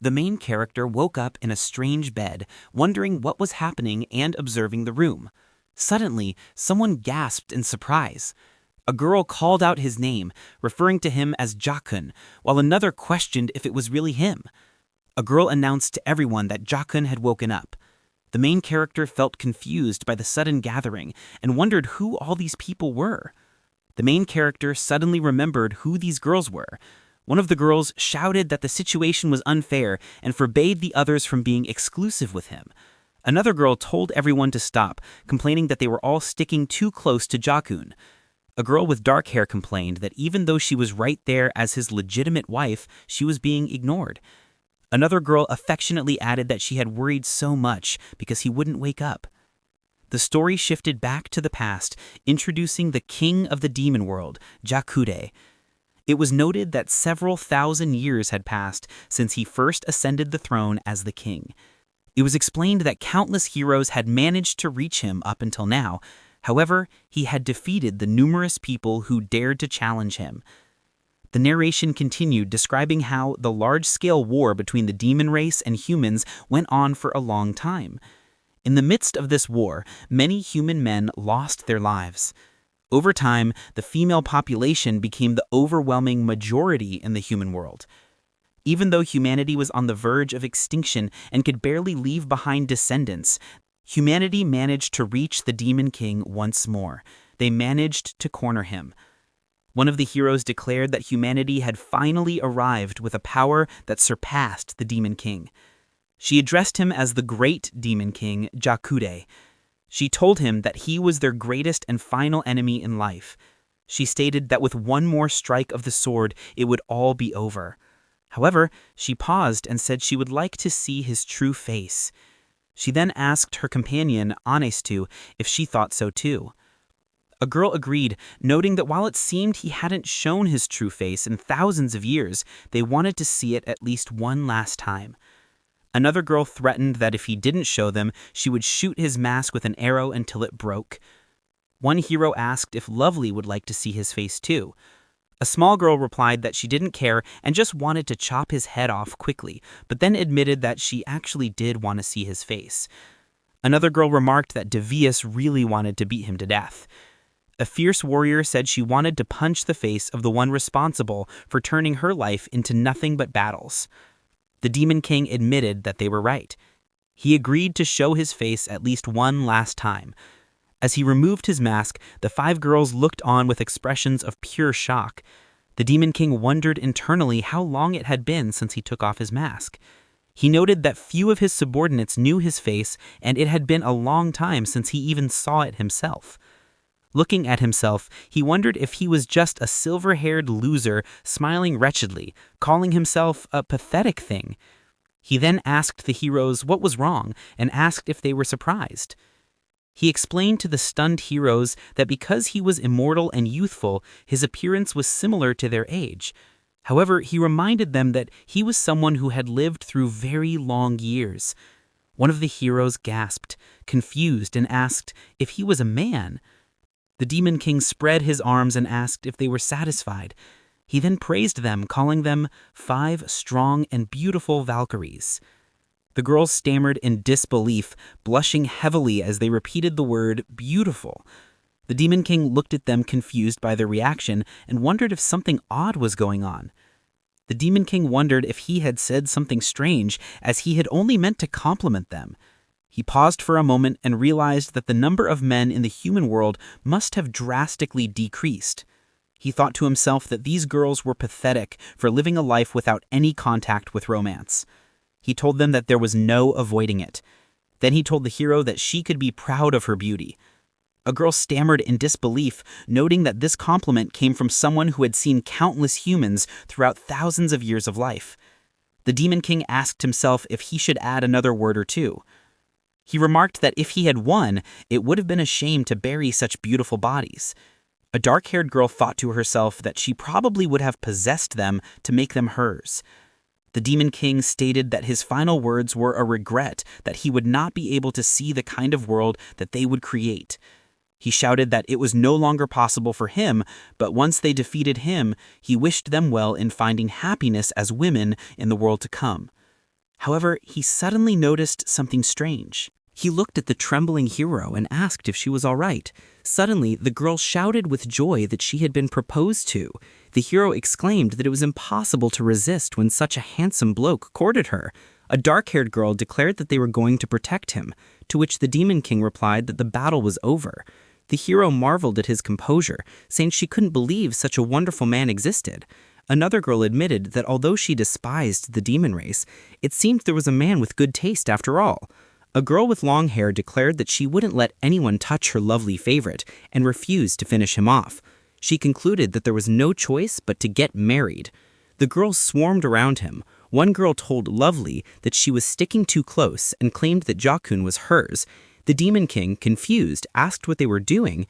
The main character woke up in a strange bed, wondering what was happening and observing the room. Suddenly, someone gasped in surprise. A girl called out his name, referring to him as Jakun, while another questioned if it was really him. A girl announced to everyone that Jakun had woken up. The main character felt confused by the sudden gathering and wondered who all these people were. The main character suddenly remembered who these girls were. One of the girls shouted that the situation was unfair and forbade the others from being exclusive with him. Another girl told everyone to stop, complaining that they were all sticking too close to Jakun. A girl with dark hair complained that even though she was right there as his legitimate wife, she was being ignored. Another girl affectionately added that she had worried so much because he wouldn't wake up. The story shifted back to the past, introducing the king of the demon world, Jah-Kurei. It was noted that several thousand years had passed since he first ascended the throne as the king. It was explained that countless heroes had managed to reach him up until now. However, he had defeated the numerous people who dared to challenge him. The narration continued, describing how the large-scale war between the demon race and humans went on for a long time. In the midst of this war, many human men lost their lives. Over time, the female population became the overwhelming majority in the human world. Even though humanity was on the verge of extinction and could barely leave behind descendants, humanity managed to reach the Demon King once more. They managed to corner him. One of the heroes declared that humanity had finally arrived with a power that surpassed the Demon King. She addressed him as the great Demon King, Jah-Kurei. She told him that he was their greatest and final enemy in life. She stated that with one more strike of the sword, it would all be over. However, she paused and said she would like to see his true face. She then asked her companion, Onna, if she thought so too. A girl agreed, noting that while it seemed he hadn't shown his true face in thousands of years, they wanted to see it at least one last time. Another girl threatened that if he didn't show them, she would shoot his mask with an arrow until it broke. One hero asked if Lovely would like to see his face too. A small girl replied that she didn't care and just wanted to chop his head off quickly, but then admitted that she actually did want to see his face. Another girl remarked that Devious really wanted to beat him to death. A fierce warrior said she wanted to punch the face of the one responsible for turning her life into nothing but battles. The Demon King admitted that they were right. He agreed to show his face at least one last time. As he removed his mask, the 5 girls looked on with expressions of pure shock. The Demon King wondered internally how long it had been since he took off his mask. He noted that few of his subordinates knew his face, and it had been a long time since he even saw it himself. Looking at himself, he wondered if he was just a silver-haired loser smiling wretchedly, calling himself a pathetic thing. He then asked the heroes what was wrong and asked if they were surprised. He explained to the stunned heroes that because he was immortal and youthful, his appearance was similar to their age. However, he reminded them that he was someone who had lived through very long years. One of the heroes gasped, confused, and asked if he was a man. The Demon King spread his arms and asked if they were satisfied. He then praised them, calling them 5 strong and beautiful Valkyries. The girls stammered in disbelief, blushing heavily as they repeated the word beautiful. The Demon King looked at them confused by their reaction and wondered if something odd was going on. The Demon King wondered if he had said something strange, as he had only meant to compliment them. He paused for a moment and realized that the number of men in the human world must have drastically decreased. He thought to himself that these girls were pathetic for living a life without any contact with romance. He told them that there was no avoiding it. Then he told the hero that she could be proud of her beauty. A girl stammered in disbelief, noting that this compliment came from someone who had seen countless humans throughout thousands of years of life. The Demon King asked himself if he should add another word or two. He remarked that if he had won, it would have been a shame to bury such beautiful bodies. A dark-haired girl thought to herself that she probably would have possessed them to make them hers. The Demon King stated that his final words were a regret that he would not be able to see the kind of world that they would create. He shouted that it was no longer possible for him, but once they defeated him, he wished them well in finding happiness as women in the world to come. However, he suddenly noticed something strange. He looked at the trembling hero and asked if she was all right. Suddenly, the girl shouted with joy that she had been proposed to. The hero exclaimed that it was impossible to resist when such a handsome bloke courted her. A dark-haired girl declared that they were going to protect him, to which the Demon King replied that the battle was over. The hero marveled at his composure, saying she couldn't believe such a wonderful man existed. Another girl admitted that although she despised the demon race, it seemed there was a man with good taste after all. A girl with long hair declared that she wouldn't let anyone touch her lovely favorite and refused to finish him off. She concluded that there was no choice but to get married. The girls swarmed around him. One girl told Lovely that she was sticking too close and claimed that Ja-kun was hers. The Demon King, confused, asked what they were doing.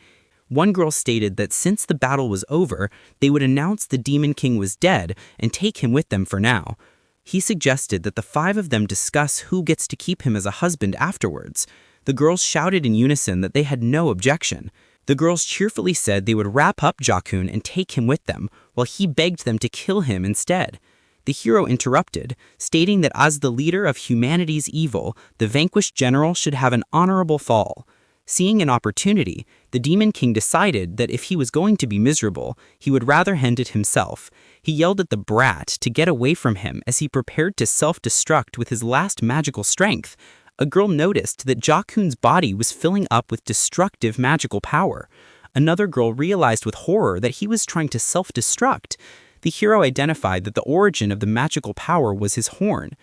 One girl stated that since the battle was over, they would announce the Demon King was dead and take him with them for now. He suggested that the 5 of them discuss who gets to keep him as a husband afterwards. The girls shouted in unison that they had no objection. The girls cheerfully said they would wrap up Ja-kun and take him with them, while he begged them to kill him instead. The hero interrupted, stating that as the leader of humanity's evil, the vanquished general should have an honorable fall. Seeing an opportunity, the Demon King decided that if he was going to be miserable, he would rather end it himself. He yelled at the brat to get away from him as he prepared to self-destruct with his last magical strength. A girl noticed that Ja-kun's body was filling up with destructive magical power. Another girl realized with horror that he was trying to self-destruct. The hero identified that the origin of the magical power was his horn.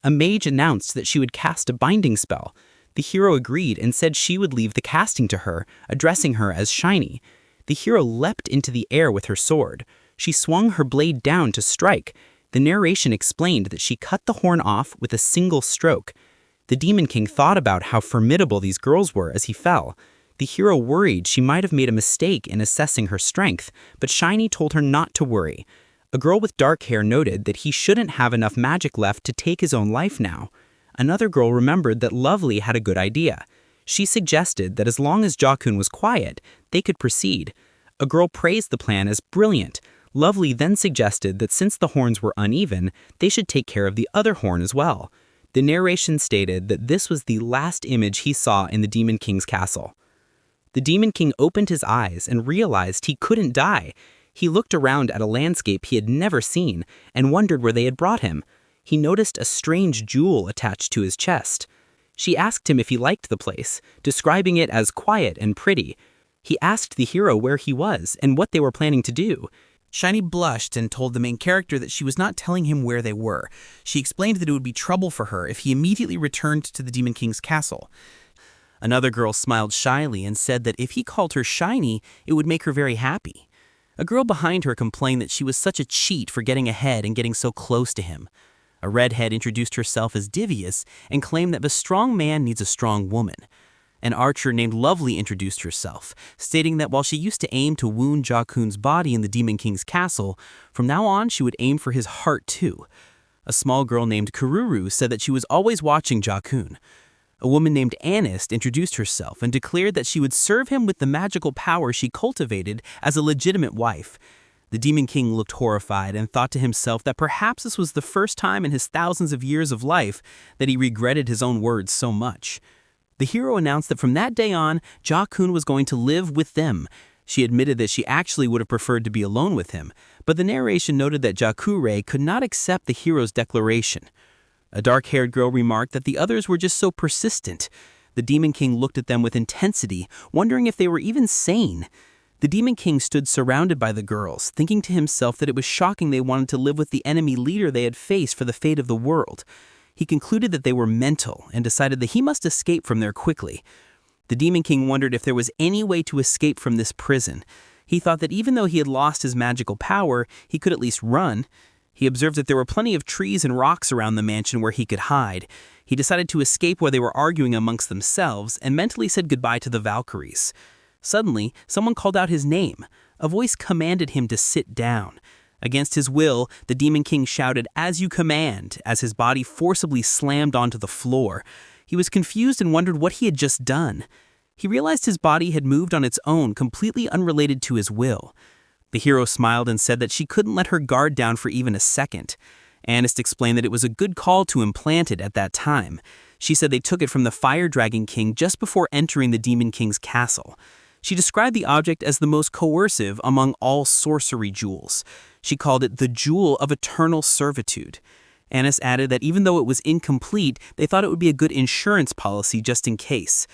A mage announced that she would cast a binding spell. The hero agreed and said she would leave the casting to her, addressing her as Shiny. The hero leapt into the air with her sword. She swung her blade down to strike. The narration explained that she cut the horn off with a single stroke. The Demon King thought about how formidable these girls were as he fell. The hero worried she might have made a mistake in assessing her strength, but Shiny told her not to worry. A girl with dark hair noted that he shouldn't have enough magic left to take his own life now. Another girl remembered that Lovely had a good idea. She suggested that as long as Ja-kun was quiet, they could proceed. A girl praised the plan as brilliant. Lovely then suggested that since the horns were uneven, they should take care of the other horn as well. The narration stated that this was the last image he saw in the Demon King's castle. The Demon King opened his eyes and realized he couldn't die. He looked around at a landscape he had never seen and wondered where they had brought him. He noticed a strange jewel attached to his chest. She asked him if he liked the place, describing it as quiet and pretty. He asked the hero where he was and what they were planning to do. Shiny blushed and told the main character that she was not telling him where they were. She explained that it would be trouble for her if he immediately returned to the Demon King's castle. Another girl smiled shyly and said that if he called her Shiny, it would make her very happy. A girl behind her complained that she was such a cheat for getting ahead and getting so close to him. A redhead introduced herself as Divius and claimed that a strong man needs a strong woman. An archer named Lovely introduced herself, stating that while she used to aim to wound Ja-kun's body in the Demon King's castle, from now on she would aim for his heart too. A small girl named Kururu said that she was always watching Ja-kun. A woman named Anist introduced herself and declared that she would serve him with the magical power she cultivated as a legitimate wife. The Demon King looked horrified and thought to himself that perhaps this was the first time in his thousands of years of life that he regretted his own words so much. The hero announced that from that day on, Ja-kun was going to live with them. She admitted that she actually would have preferred to be alone with him, but the narration noted that Ja-Kurei could not accept the hero's declaration. A dark-haired girl remarked that the others were just so persistent. The Demon King looked at them with intensity, wondering if they were even sane. The Demon King stood surrounded by the girls, thinking to himself that it was shocking they wanted to live with the enemy leader they had faced for the fate of the world. He concluded that they were mental and decided that he must escape from there quickly. The Demon King wondered if there was any way to escape from this prison. He thought that even though he had lost his magical power, he could at least run. He observed that there were plenty of trees and rocks around the mansion where he could hide. He decided to escape while they were arguing amongst themselves and mentally said goodbye to the Valkyries. Suddenly, someone called out his name. A voice commanded him to sit down. Against his will, the Demon King shouted, "As you command," as his body forcibly slammed onto the floor. He was confused and wondered what he had just done. He realized his body had moved on its own, completely unrelated to his will. The hero smiled and said that she couldn't let her guard down for even a second. Anist explained that it was a good call to Implanted at that time. She said they took it from the Fire Dragon King just before entering the Demon King's castle. She described the object as the most coercive among all sorcery jewels. She called it the Jewel of Eternal Servitude. Anist added that even though it was incomplete, they thought it would be a good insurance policy just in case.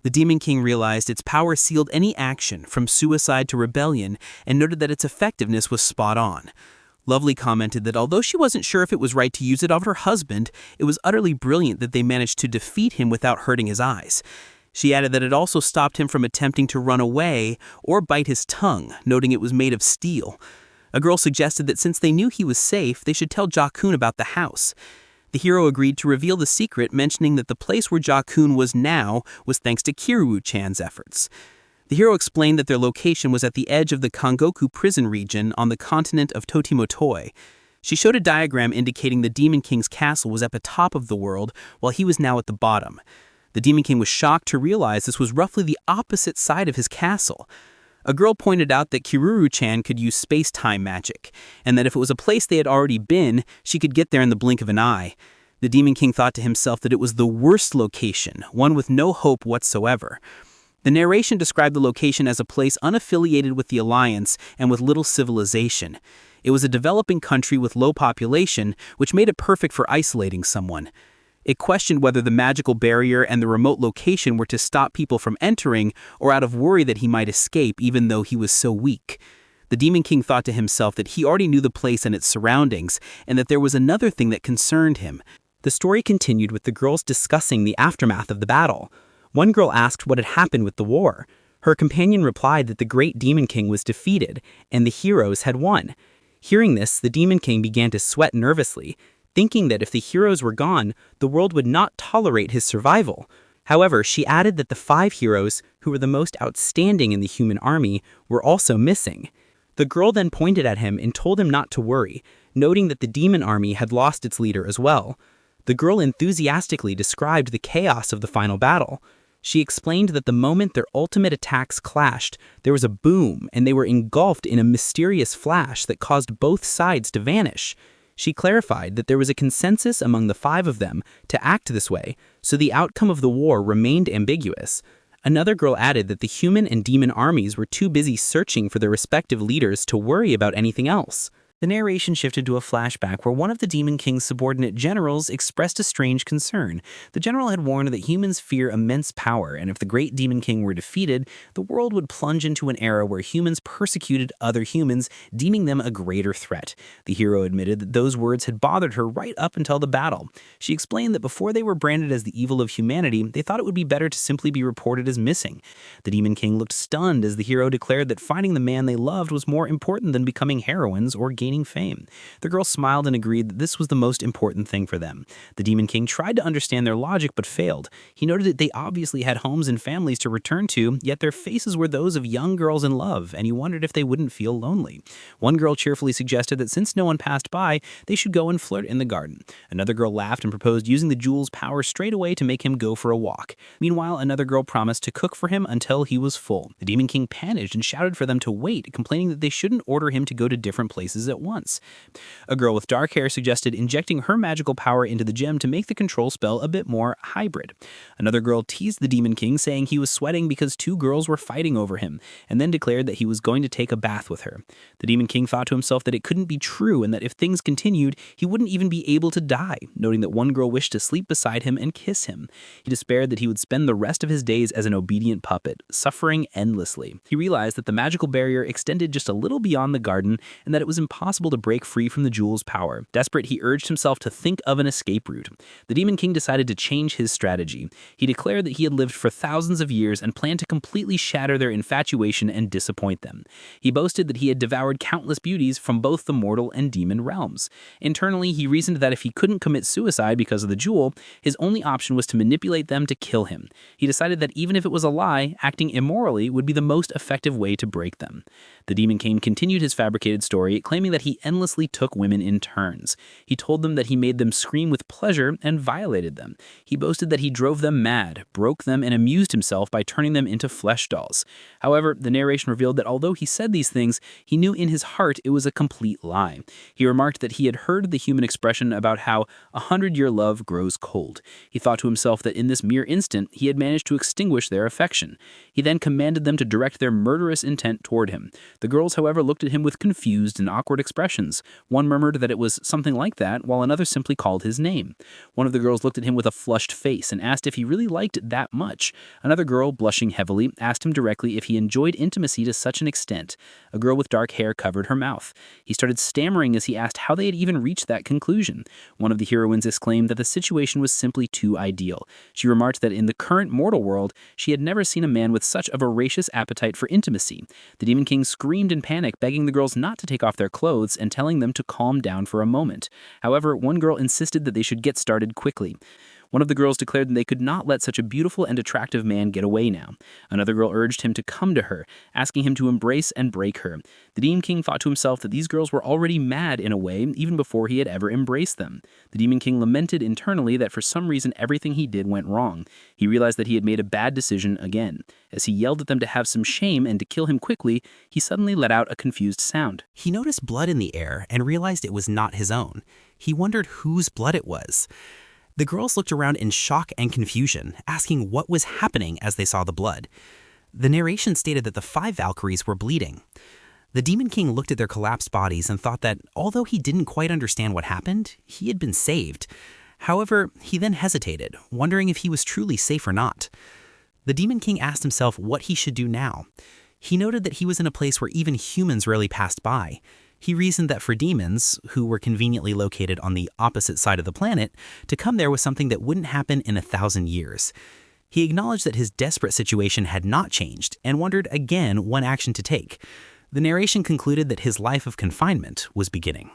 The Demon King realized its power sealed any action, from suicide to rebellion, and noted that its effectiveness was spot on. Lovely commented that although she wasn't sure if it was right to use it on her husband, it was utterly brilliant that they managed to defeat him without hurting his eyes. She added that it also stopped him from attempting to run away or bite his tongue, noting it was made of steel. A girl suggested that since they knew he was safe, they should tell Ja-kun about the house. The hero agreed to reveal the secret, mentioning that the place where Ja-kun was now was thanks to Kiryu-chan's efforts. The hero explained that their location was at the edge of the Kangoku prison region on the continent of Totimotoi. She showed a diagram indicating the Demon King's castle was at the top of the world, while he was now at the bottom. The Demon King was shocked to realize this was roughly the opposite side of his castle. A girl pointed out that Kiryu-chan could use space-time magic, and that if it was a place they had already been, she could get there in the blink of an eye. The Demon King thought to himself that it was the worst location, one with no hope whatsoever. The narration described the location as a place unaffiliated with the Alliance and with little civilization. It was a developing country with low population, which made it perfect for isolating someone. It questioned whether the magical barrier and the remote location were to stop people from entering or out of worry that he might escape even though he was so weak. The Demon King thought to himself that he already knew the place and its surroundings, and that there was another thing that concerned him. The story continued with the girls discussing the aftermath of the battle. One girl asked what had happened with the war. Her companion replied that the great Demon King was defeated, and the heroes had won. Hearing this, the Demon King began to sweat nervously, thinking that if the heroes were gone, the world would not tolerate his survival. However, she added that the 5 heroes, who were the most outstanding in the human army, were also missing. The girl then pointed at him and told him not to worry, noting that the demon army had lost its leader as well. The girl enthusiastically described the chaos of the final battle. She explained that the moment their ultimate attacks clashed, there was a boom and they were engulfed in a mysterious flash that caused both sides to vanish. She clarified that there was a consensus among the 5 of them to act this way, so the outcome of the war remained ambiguous. Another girl added that the human and demon armies were too busy searching for their respective leaders to worry about anything else. The narration shifted to a flashback where one of the Demon King's subordinate generals expressed a strange concern. The general had warned that humans fear immense power, and if the great Demon King were defeated, the world would plunge into an era where humans persecuted other humans, deeming them a greater threat. The hero admitted that those words had bothered her right up until the battle. She explained that before they were branded as the evil of humanity, they thought it would be better to simply be reported as missing. The Demon King looked stunned as the hero declared that finding the man they loved was more important than becoming heroines or gaining fame. The girl smiled and agreed that this was the most important thing for them. The Demon King tried to understand their logic but failed. He noted that they obviously had homes and families to return to, yet their faces were those of young girls in love, and he wondered if they wouldn't feel lonely. One girl cheerfully suggested that since no one passed by, they should go and flirt in the garden. Another girl laughed and proposed using the jewel's power straight away to make him go for a walk. Meanwhile, another girl promised to cook for him until he was full. The Demon King panicked and shouted for them to wait, complaining that they shouldn't order him to go to different places at once. A girl with dark hair suggested injecting her magical power into the gem to make the control spell a bit more hybrid. Another girl teased the Demon King, saying he was sweating because 2 girls were fighting over him, and then declared that he was going to take a bath with her. The Demon King thought to himself that it couldn't be true and that if things continued, he wouldn't even be able to die, noting that one girl wished to sleep beside him and kiss him. He despaired that he would spend the rest of his days as an obedient puppet, suffering endlessly. He realized that the magical barrier extended just a little beyond the garden and that it was impossible to break free from the jewel's power. Desperate, he urged himself to think of an escape route. The Demon King decided to change his strategy. He declared that he had lived for thousands of years and planned to completely shatter their infatuation and disappoint them. He boasted that he had devoured countless beauties from both the mortal and demon realms. Internally, he reasoned that if he couldn't commit suicide because of the jewel, his only option was to manipulate them to kill him. He decided that even if it was a lie, acting immorally would be the most effective way to break them. The Demon King continued his fabricated story, claiming that that he endlessly took women in turns. He told them that he made them scream with pleasure and violated them. He boasted that he drove them mad, broke them, and amused himself by turning them into flesh dolls. However, the narration revealed that although he said these things, he knew in his heart it was a complete lie. He remarked that he had heard the human expression about how 100-year love grows cold. He thought to himself that in this mere instant he had managed to extinguish their affection. He then commanded them to direct their murderous intent toward him. The girls, however, looked at him with confused and awkward expressions. One murmured that it was something like that, while another simply called his name. One of the girls looked at him with a flushed face and asked if he really liked it that much. Another girl, blushing heavily, asked him directly if he enjoyed intimacy to such an extent. A girl with dark hair covered her mouth. He started stammering as he asked how they had even reached that conclusion. One of the heroines exclaimed that the situation was simply too ideal. She remarked that in the current mortal world, she had never seen a man with such a voracious appetite for intimacy. The Demon King screamed in panic, begging the girls not to take off their clothes and telling them to calm down for a moment. However, one girl insisted that they should get started quickly. One of the girls declared that they could not let such a beautiful and attractive man get away now. Another girl urged him to come to her, asking him to embrace and break her. The Demon King thought to himself that these girls were already mad in a way, even before he had ever embraced them. The Demon King lamented internally that for some reason everything he did went wrong. He realized that he had made a bad decision again. As he yelled at them to have some shame and to kill him quickly, he suddenly let out a confused sound. He noticed blood in the air and realized it was not his own. He wondered whose blood it was. The girls looked around in shock and confusion, asking what was happening as they saw the blood. The narration stated that the 5 Valkyries were bleeding. The Demon King looked at their collapsed bodies and thought that, although he didn't quite understand what happened, he had been saved. However, he then hesitated, wondering if he was truly safe or not. The Demon King asked himself what he should do now. He noted that he was in a place where even humans rarely passed by. He reasoned that for demons, who were conveniently located on the opposite side of the planet, to come there was something that wouldn't happen in 1,000 years. He acknowledged that his desperate situation had not changed and wondered again what action to take. The narration concluded that his life of confinement was beginning.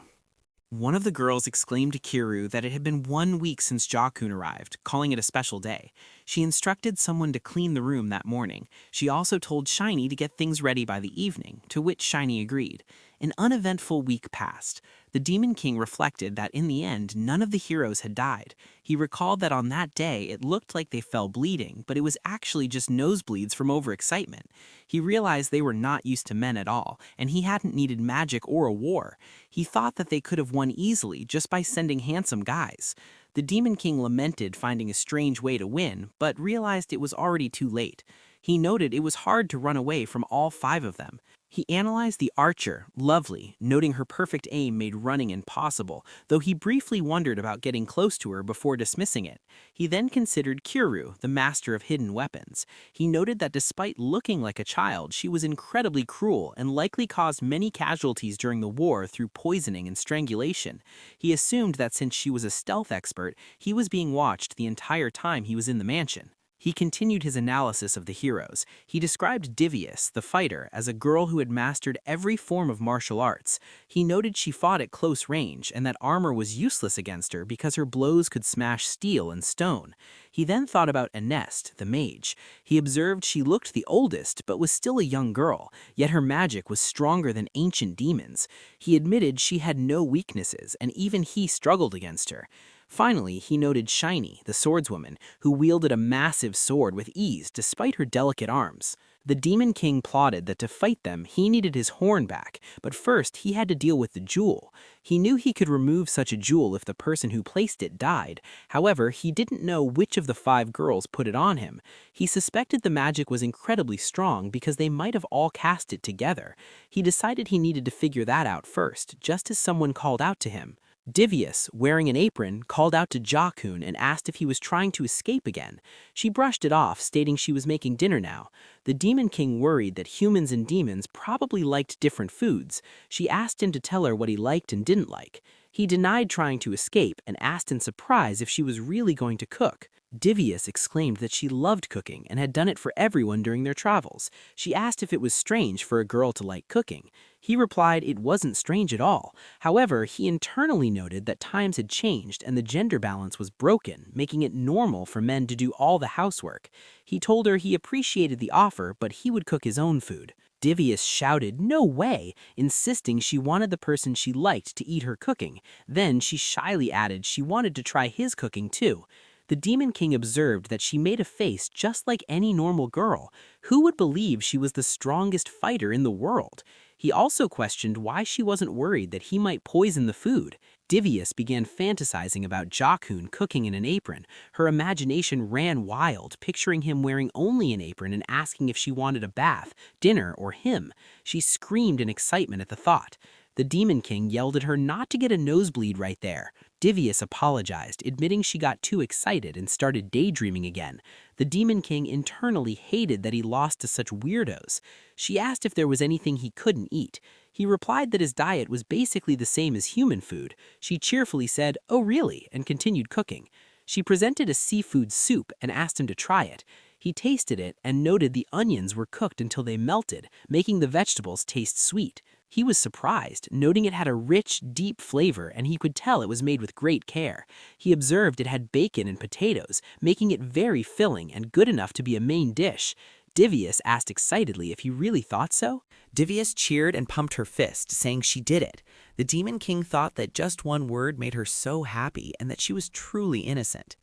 One of the girls exclaimed to Kiryu that it had been 1 week since Jah-kun arrived, calling it a special day. She instructed someone to clean the room that morning. She also told Shiny to get things ready by the evening, to which Shiny agreed. An uneventful week passed. The Demon King reflected that in the end, none of the heroes had died. He recalled that on that day, it looked like they fell bleeding, but it was actually just nosebleeds from overexcitement. He realized they were not used to men at all, and he hadn't needed magic or a war. He thought that they could have won easily just by sending handsome guys. The Demon King lamented finding a strange way to win, but realized it was already too late. He noted it was hard to run away from all 5 of them. He analyzed the archer, Lovely, noting her perfect aim made running impossible, though he briefly wondered about getting close to her before dismissing it. He then considered Kiryu, the master of hidden weapons. He noted that despite looking like a child, she was incredibly cruel and likely caused many casualties during the war through poisoning and strangulation. He assumed that since she was a stealth expert, he was being watched the entire time he was in the mansion. He continued his analysis of the heroes. He described Divius, the fighter, as a girl who had mastered every form of martial arts. He noted she fought at close range and that armor was useless against her because her blows could smash steel and stone. He then thought about Ernest, the mage. He observed she looked the oldest but was still a young girl, yet her magic was stronger than ancient demons. He admitted she had no weaknesses and even he struggled against her. Finally, he noted Shiny, the swordswoman, who wielded a massive sword with ease despite her delicate arms. The Demon King plotted that to fight them, he needed his horn back, but first he had to deal with the jewel. He knew he could remove such a jewel if the person who placed it died. However, he didn't know which of the 5 girls put it on him. He suspected the magic was incredibly strong because they might have all cast it together. He decided he needed to figure that out first, just as someone called out to him. Divius, wearing an apron, called out to Jah-kun and asked if he was trying to escape again. She brushed it off, stating she was making dinner now. The Demon King worried that humans and demons probably liked different foods. She asked him to tell her what he liked and didn't like. He denied trying to escape and asked in surprise if she was really going to cook. Divius exclaimed that she loved cooking and had done it for everyone during their travels. She asked if it was strange for a girl to like cooking. He replied it wasn't strange at all. However, he internally noted that times had changed and the gender balance was broken, making it normal for men to do all the housework. He told her he appreciated the offer, but he would cook his own food. Divius shouted, "No way!" insisting she wanted the person she liked to eat her cooking. Then she shyly added she wanted to try his cooking too. The Demon King observed that she made a face just like any normal girl. Who would believe she was the strongest fighter in the world? He also questioned why she wasn't worried that he might poison the food. Divius began fantasizing about Jakun cooking in an apron. Her imagination ran wild, picturing him wearing only an apron and asking if she wanted a bath, dinner, or him. She screamed in excitement at the thought. The Demon King yelled at her not to get a nosebleed right there. Divius apologized, admitting she got too excited and started daydreaming again. The Demon King internally hated that he lost to such weirdos. She asked if there was anything he couldn't eat. He replied that his diet was basically the same as human food. She cheerfully said, "Oh really?" and continued cooking. She presented a seafood soup and asked him to try it. He tasted it and noted the onions were cooked until they melted, making the vegetables taste sweet. He was surprised, noting it had a rich, deep flavor and he could tell it was made with great care. He observed it had bacon and potatoes, making it very filling and good enough to be a main dish. Divius asked excitedly if he really thought so. Divius cheered and pumped her fist, saying she did it. The Demon King thought that just one word made her so happy and that she was truly innocent.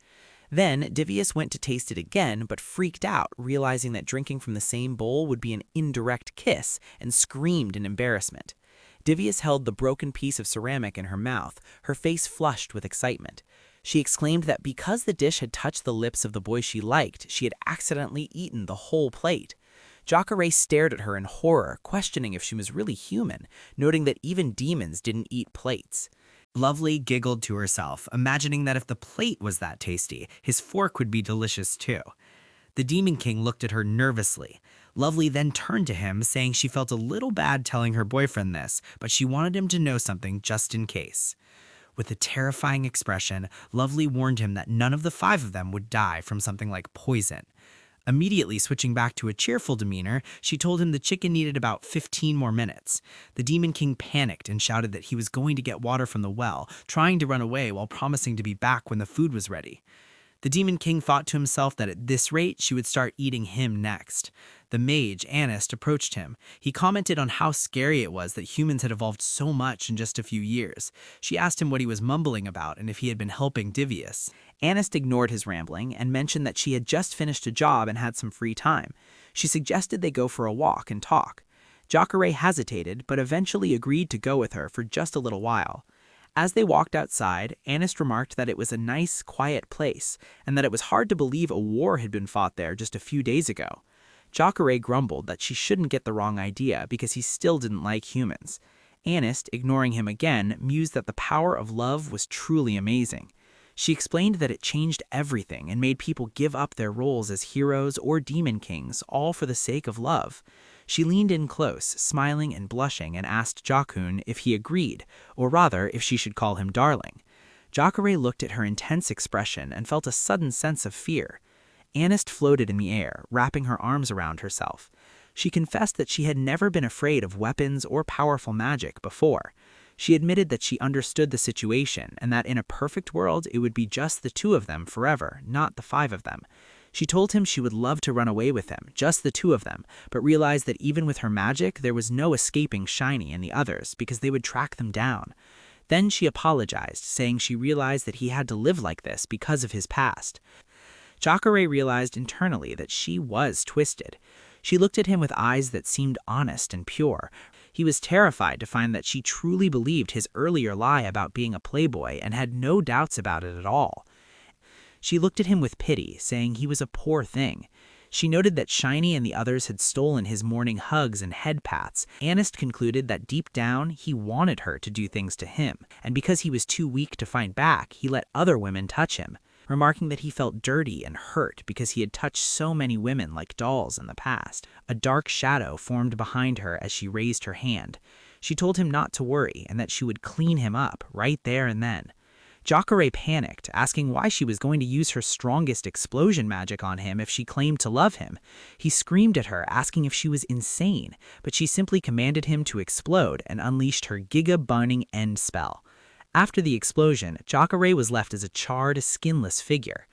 Then Divius went to taste it again, but freaked out, realizing that drinking from the same bowl would be an indirect kiss, and screamed in embarrassment. Divius held the broken piece of ceramic in her mouth, her face flushed with excitement. She exclaimed that because the dish had touched the lips of the boy she liked, she had accidentally eaten the whole plate. Ja-Kurei stared at her in horror, questioning if she was really human, noting that even demons didn't eat plates. Lovely giggled to herself, imagining that if the plate was that tasty, his fork would be delicious too. The Demon King looked at her nervously. Lovely then turned to him, saying she felt a little bad telling her boyfriend this, but she wanted him to know something just in case. With a terrifying expression, Lovely warned him that none of the 5 of them would die from something like poison. Immediately switching back to a cheerful demeanor, she told him the chicken needed about 15 more minutes. The Demon King panicked and shouted that he was going to get water from the well, trying to run away while promising to be back when the food was ready. The Demon King thought to himself that at this rate she would start eating him next. The mage, Anist, approached him. He commented on how scary it was that humans had evolved so much in just a few years. She asked him what he was mumbling about and if he had been helping Divius. Anist ignored his rambling and mentioned that she had just finished a job and had some free time. She suggested they go for a walk and talk. Ja-Kurei hesitated, but eventually agreed to go with her for just a little while. As they walked outside, Anist remarked that it was a nice, quiet place, and that it was hard to believe a war had been fought there just a few days ago. Ja-Kurei grumbled that she shouldn't get the wrong idea because he still didn't like humans. Anist, ignoring him again, mused that the power of love was truly amazing. She explained that it changed everything and made people give up their roles as heroes or demon kings, all for the sake of love. She leaned in close, smiling and blushing, and asked Jakun if he agreed, or rather, if she should call him darling. Ja-Kurei looked at her intense expression and felt a sudden sense of fear. Anist floated in the air, wrapping her arms around herself. She confessed that she had never been afraid of weapons or powerful magic before. She admitted that she understood the situation and that in a perfect world it would be just the 2 of them forever, not the 5 of them. She told him she would love to run away with them, just the 2 of them, but realized that even with her magic, there was no escaping Shiny and the others because they would track them down. Then she apologized, saying she realized that he had to live like this because of his past. Ja-Kurei realized internally that she was twisted. She looked at him with eyes that seemed honest and pure. He was terrified to find that she truly believed his earlier lie about being a playboy and had no doubts about it at all. She looked at him with pity, saying he was a poor thing. She noted that Shiny and the others had stolen his morning hugs and head pats. Anist concluded that deep down, he wanted her to do things to him, and because he was too weak to fight back, he let other women touch him, remarking that he felt dirty and hurt because he had touched so many women like dolls in the past. A dark shadow formed behind her as she raised her hand. She told him not to worry and that she would clean him up right there and then. Ja-Kurei panicked, asking why she was going to use her strongest explosion magic on him if she claimed to love him. He screamed at her, asking if she was insane, but she simply commanded him to explode and unleashed her Giga-Burning End spell. After the explosion, Ja-Kurei was left as a charred, skinless figure.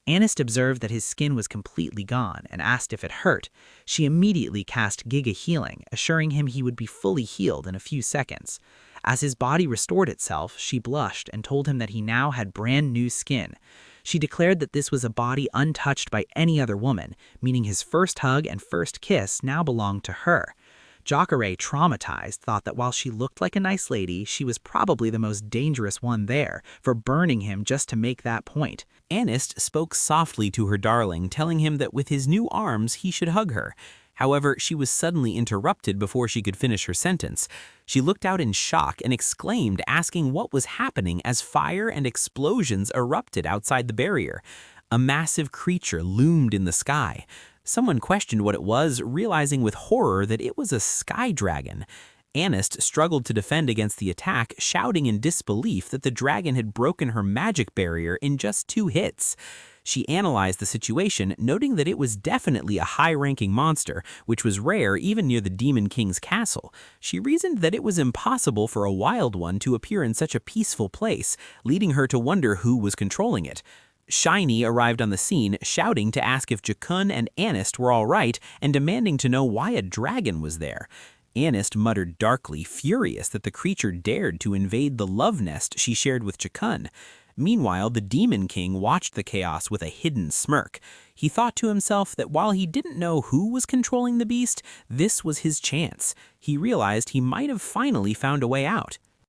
Anist observed that his skin was completely gone and asked if it hurt. She immediately cast Giga Healing, assuring him he would be fully healed in a few seconds. As his body restored itself, she blushed and told him that he now had brand new skin. She declared that this was a body untouched by any other woman, meaning his first hug and first kiss now belonged to her. Ja-Kurei, traumatized, thought that while she looked like a nice lady, she was probably the most dangerous one there, for burning him just to make that point. Anist spoke softly to her darling, telling him that with his new arms he should hug her. However, she was suddenly interrupted before she could finish her sentence. She looked out in shock and exclaimed, asking what was happening as fire and explosions erupted outside the barrier. A massive creature loomed in the sky. Someone questioned what it was, realizing with horror that it was a sky dragon. Anist struggled to defend against the attack, shouting in disbelief that the dragon had broken her magic barrier in just 2 hits. She analyzed the situation, noting that it was definitely a high-ranking monster, which was rare even near the Demon King's castle. She reasoned that it was impossible for a wild one to appear in such a peaceful place, leading her to wonder who was controlling it. Shiny arrived on the scene, shouting to ask if Jakun and Anist were all right and demanding to know why a dragon was there. Anist muttered darkly, furious that the creature dared to invade the love nest she shared with Jakun. Meanwhile, the Demon King watched the chaos with a hidden smirk. He thought to himself that while he didn't know who was controlling the beast, this was his chance. He realized he might have finally found a way out.